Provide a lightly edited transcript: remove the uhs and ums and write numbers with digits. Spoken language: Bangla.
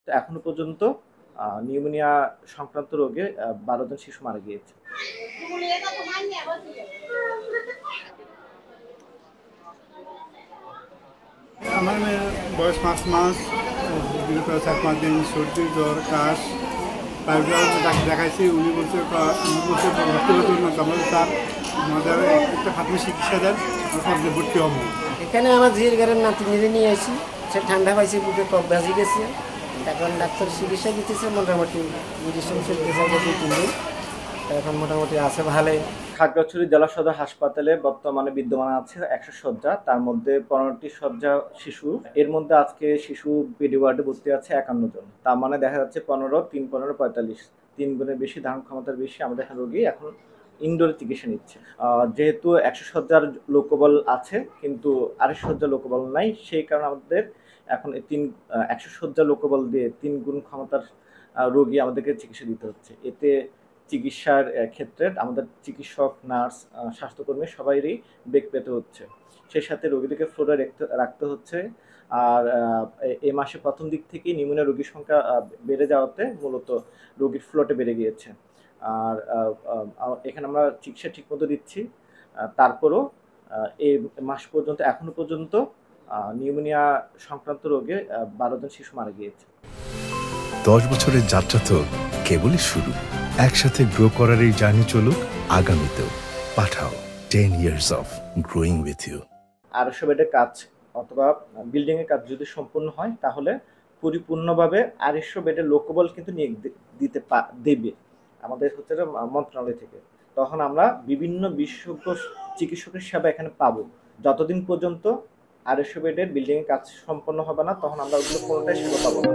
তো এখনো পর্যন্ত নিউমোনিয়া সংক্রান্ত রোগে ১২ জন শিশু মারা গিয়েছে। আমার মেয়ের বয়স ৫ মাস, বিগত ৪-৫ দিন সর্দি, জ্বর, কাশ। তারপরে যাকে দেখাইছি উনি বলছে ভর্তি হতো না, তারপরে তার আমাদের একটা প্রাথমিক চিকিৎসা দেন, তারপরে ভর্তি হবো। এখানে আমার ঝির ঘরের নাতিনিরে নিয়ে আসি, সে ঠান্ডা পাইছে, বুকে কফ ভাজি গেছে, এখন ডাক্তার চিকিৎসা দিতেছে, মোটামুটি মেডিসিন চলতেছে ২-৩ দিন, এখন মোটামুটি আছে ভালোই। খাগড়াছড়ি জেলা সদর হাসপাতালে বর্তমানে বিদ্যমান আছে ১০০ শয্যা, তার মধ্যে ১৫টি শয্যা শিশু। এর মধ্যে আজকে শিশু পিডি ওয়ার্ডে ভর্তি আছে ৫১ জন। তার মানে দেখা যাচ্ছে ১৫, ৩, ১৫, ৪৫, ৩ গুণের বেশি, ধারণ ক্ষমতার বেশি আমাদের এখানে রোগী এখন ইনডোরে চিকিৎসা নিচ্ছে। যেহেতু ১০০ শয্যার লোকবল আছে কিন্তু ২৫০ শয্যার লোকবল নাই, সেই কারণে আমাদের এখন ১০০ শয্যার লোকবল দিয়ে ৩ গুণ ক্ষমতার রোগী আমাদেরকে চিকিৎসা দিতে হচ্ছে। এতে চিকিৎসার ক্ষেত্রে আমাদের চিকিৎসক, নার্স, স্বাস্থ্যকর্মী সবাইরই বেগ পেতে হচ্ছে। সেই সাথে রোগীদেরকে ফ্লোরে রাখতে হচ্ছে। আর এই মাসে প্রথম দিক থেকেই নিউমোনিয়া রোগীর সংখ্যা বেড়ে যাওয়াতে মূলত রোগীর ফ্লোটে বেড়ে গিয়েছে। আর এখানে আমরা চিকিৎসা ঠিকমতো দিচ্ছি। তারপরও এই মাস পর্যন্ত এখনো পর্যন্ত নিউমোনিয়া সংক্রান্ত রোগে ১২ জন শিশু মারা গিয়েছে। ১০ বছরের যাত্রা তো কেবলই শুরু। একসাথে গ্রো করার এই জার্নি চলুক আগামীতেও। পাঠাও 10 years of growing with you। ২৫০ বেডের কাজ অথবা বিল্ডিং এর কাজ যদি সম্পূর্ণ হয় তাহলে পরিপূর্ণভাবে ২৫০ বেডের লোকবল কিন্তু নিয়োগ দেবে আমাদের হচ্ছে মন্ত্রণালয় থেকে। তখন আমরা বিভিন্ন বিশেষজ্ঞ চিকিৎসকের সেবা এখানে পাবো। যতদিন পর্যন্ত ২৫০ বেডের বিল্ডিং এর কাজ সম্পন্ন হবে না, তখন আমরা ওগুলো কোনোটাই সেবা পাবো না।